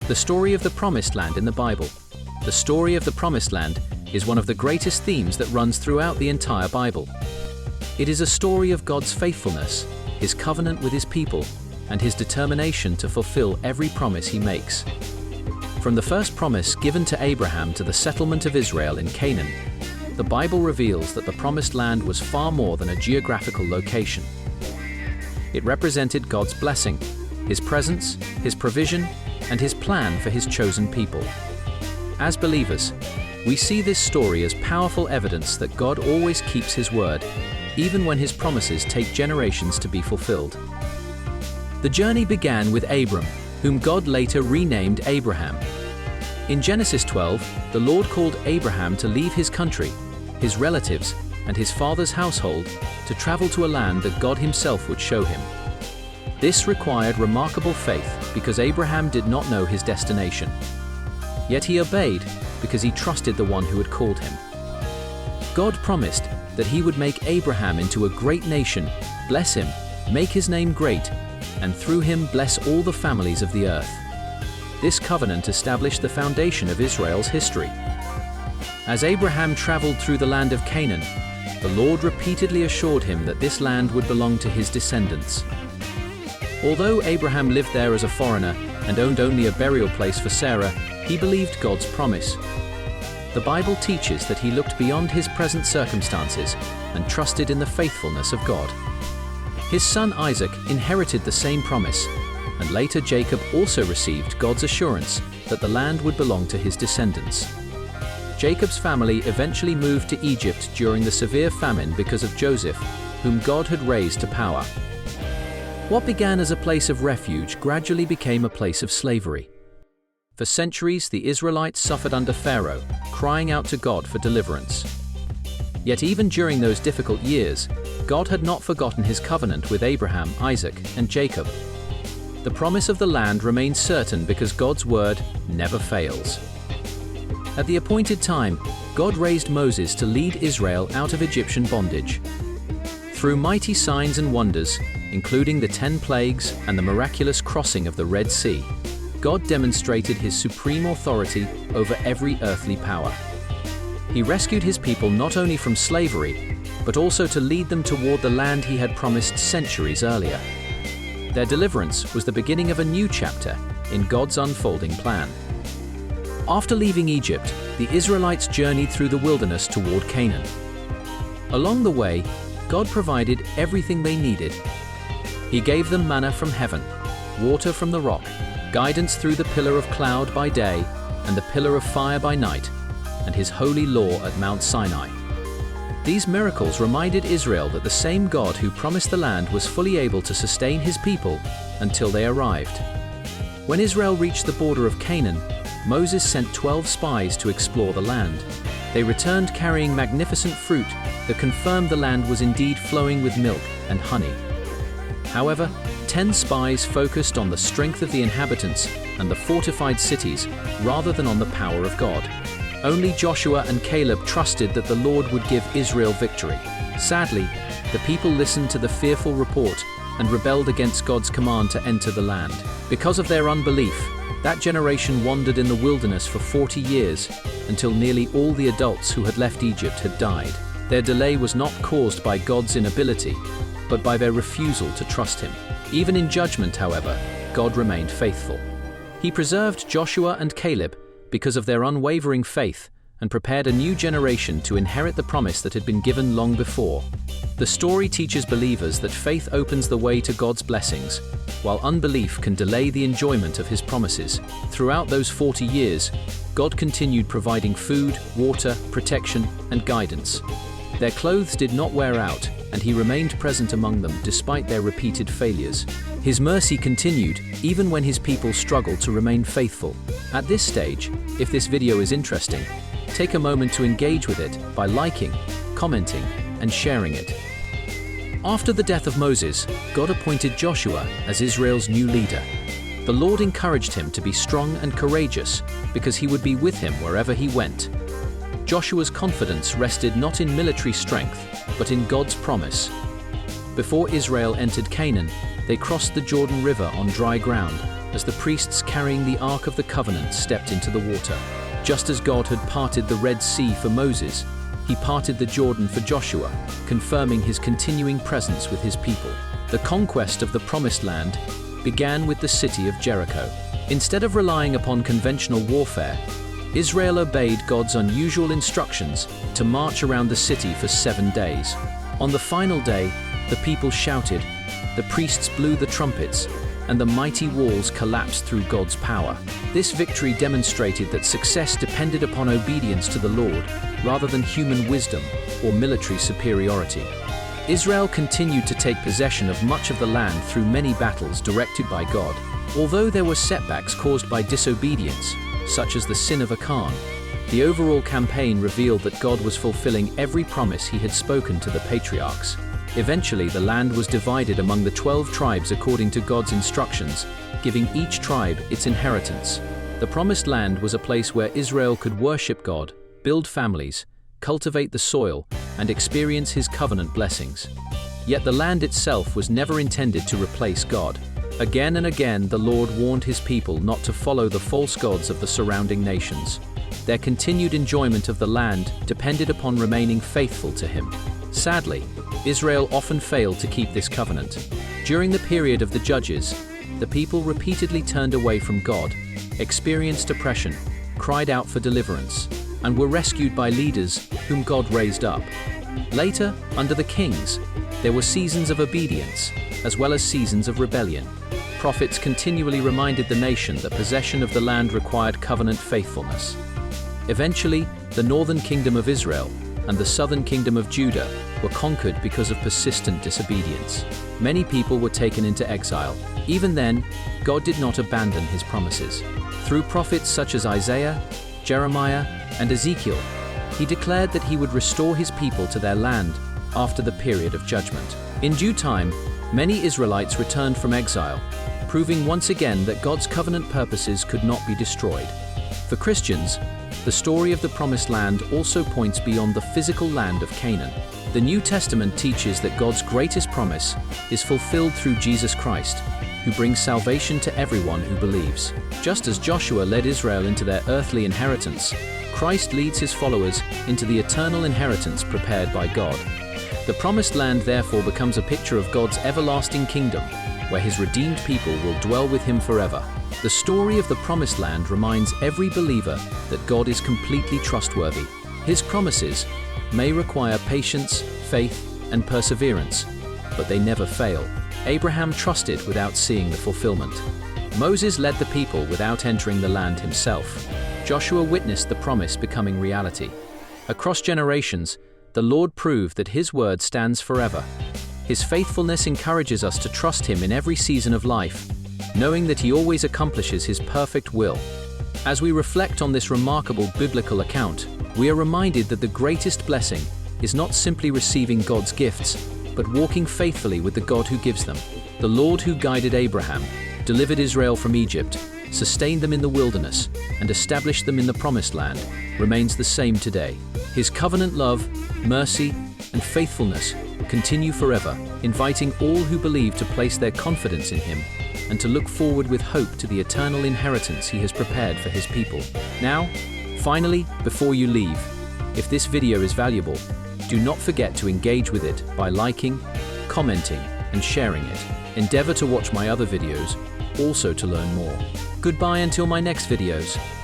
The story of the Promised Land in the Bible. The story of the Promised Land is one of the greatest themes that runs throughout the entire Bible. It is a story of God's faithfulness, His covenant with His people, and His determination to fulfill every promise He makes. From the first promise given to Abraham to the settlement of Israel in Canaan, the Bible reveals that the Promised Land was far more than a geographical location. It represented God's blessing, His presence, His provision, and His plan for His chosen people. As believers, we see this story as powerful evidence that God always keeps His word, even when His promises take generations to be fulfilled. The journey began with Abram, whom God later renamed Abraham. In Genesis 12, the Lord called Abraham to leave his country, his relatives, and his father's household to travel to a land that God Himself would show him. This required remarkable faith because Abraham did not know his destination. Yet he obeyed because he trusted the one who had called him. God promised that He would make Abraham into a great nation, bless him, make his name great, and through him bless all the families of the earth. This covenant established the foundation of Israel's history. As Abraham traveled through the land of Canaan, the Lord repeatedly assured him that this land would belong to his descendants. Although Abraham lived there as a foreigner and owned only a burial place for Sarah, he believed God's promise. The Bible teaches that he looked beyond his present circumstances and trusted in the faithfulness of God. His son Isaac inherited the same promise, and later Jacob also received God's assurance that the land would belong to his descendants. Jacob's family eventually moved to Egypt during the severe famine because of Joseph, whom God had raised to power. What began as a place of refuge gradually became a place of slavery. For centuries, the Israelites suffered under Pharaoh, crying out to God for deliverance. Yet even during those difficult years, God had not forgotten His covenant with Abraham, Isaac, and Jacob. The promise of the land remained certain because God's word never fails. At the appointed time, God raised Moses to lead Israel out of Egyptian bondage. Through mighty signs and wonders, including the 10 plagues and the miraculous crossing of the Red Sea, God demonstrated His supreme authority over every earthly power. He rescued His people not only from slavery, but also to lead them toward the land He had promised centuries earlier. Their deliverance was the beginning of a new chapter in God's unfolding plan. After leaving Egypt, the Israelites journeyed through the wilderness toward Canaan. Along the way, God provided everything they needed. He gave them manna from heaven, water from the rock, guidance through the pillar of cloud by day and the pillar of fire by night, and His holy law at Mount Sinai. These miracles reminded Israel that the same God who promised the land was fully able to sustain His people until they arrived. When Israel reached the border of Canaan, Moses sent 12 spies to explore the land. They returned carrying magnificent fruit that confirmed the land was indeed flowing with milk and honey. However, 10 spies focused on the strength of the inhabitants and the fortified cities rather than on the power of God. Only Joshua and Caleb trusted that the Lord would give Israel victory. Sadly, the people listened to the fearful report and rebelled against God's command to enter the land. Because of their unbelief, that generation wandered in the wilderness for 40 years until nearly all the adults who had left Egypt had died. Their delay was not caused by God's inability, but by their refusal to trust Him. Even in judgment, however, God remained faithful. He preserved Joshua and Caleb because of their unwavering faith and prepared a new generation to inherit the promise that had been given long before. The story teaches believers that faith opens the way to God's blessings, while unbelief can delay the enjoyment of His promises. Throughout those 40 years, God continued providing food, water, protection, and guidance. Their clothes did not wear out, and He remained present among them despite their repeated failures. His mercy continued even when His people struggled to remain faithful. At this stage, if this video is interesting, take a moment to engage with it by liking, commenting, and sharing it. After the death of Moses, God appointed Joshua as Israel's new leader. The Lord encouraged him to be strong and courageous because He would be with him wherever he went. Joshua's confidence rested not in military strength, but in God's promise. Before Israel entered Canaan, they crossed the Jordan River on dry ground, as the priests carrying the Ark of the Covenant stepped into the water. Just as God had parted the Red Sea for Moses, he parted the Jordan for Joshua, confirming his continuing presence with his people. The conquest of the Promised Land began with the city of Jericho. Instead of relying upon conventional warfare, Israel obeyed God's unusual instructions to march around the city for 7 days. On the final day, the people shouted, the priests blew the trumpets, and the mighty walls collapsed through God's power. This victory demonstrated that success depended upon obedience to the Lord rather than human wisdom or military superiority. Israel continued to take possession of much of the land through many battles directed by God. Although there were setbacks caused by disobedience, such as the sin of Achan, the overall campaign revealed that God was fulfilling every promise he had spoken to the patriarchs. Eventually, the land was divided among the 12 tribes according to God's instructions, giving each tribe its inheritance. The Promised Land was a place where Israel could worship God, build families, cultivate the soil, and experience his covenant blessings. Yet the land itself was never intended to replace God. Again and again, the Lord warned his people not to follow the false gods of the surrounding nations. Their continued enjoyment of the land depended upon remaining faithful to him. Sadly, Israel often failed to keep this covenant. During the period of the Judges, the people repeatedly turned away from God, experienced oppression, cried out for deliverance, and were rescued by leaders whom God raised up. Later, under the kings, there were seasons of obedience, as well as seasons of rebellion. Prophets continually reminded the nation that possession of the land required covenant faithfulness. Eventually, the northern kingdom of Israel and the southern kingdom of Judah were conquered because of persistent disobedience. Many people were taken into exile. Even then, God did not abandon his promises. Through prophets such as Isaiah, Jeremiah, and Ezekiel, he declared that he would restore his people to their land after the period of judgment. In due time, many Israelites returned from exile, proving once again that God's covenant purposes could not be destroyed. For Christians, the story of the Promised Land also points beyond the physical land of Canaan. The New Testament teaches that God's greatest promise is fulfilled through Jesus Christ, who brings salvation to everyone who believes. Just as Joshua led Israel into their earthly inheritance, Christ leads his followers into the eternal inheritance prepared by God. The Promised Land therefore becomes a picture of God's everlasting kingdom, where his redeemed people will dwell with him forever. The story of the Promised Land reminds every believer that God is completely trustworthy. His promises may require patience, faith, and perseverance, but they never fail. Abraham trusted without seeing the fulfillment. Moses led the people without entering the land himself. Joshua witnessed the promise becoming reality. Across generations, the Lord proved that his word stands forever. His faithfulness encourages us to trust him in every season of life, knowing that he always accomplishes his perfect will. As we reflect on this remarkable biblical account, we are reminded that the greatest blessing is not simply receiving God's gifts, but walking faithfully with the God who gives them. The Lord who guided Abraham, delivered Israel from Egypt, sustained them in the wilderness, and established them in the Promised Land, remains the same today. His covenant love, mercy, and faithfulness continue forever, inviting all who believe to place their confidence in him and to look forward with hope to the eternal inheritance he has prepared for his people. Now, finally, before you leave, if this video is valuable, do not forget to engage with it by liking, commenting, and sharing it. Endeavor to watch my other videos, also to learn more. Goodbye until my next videos.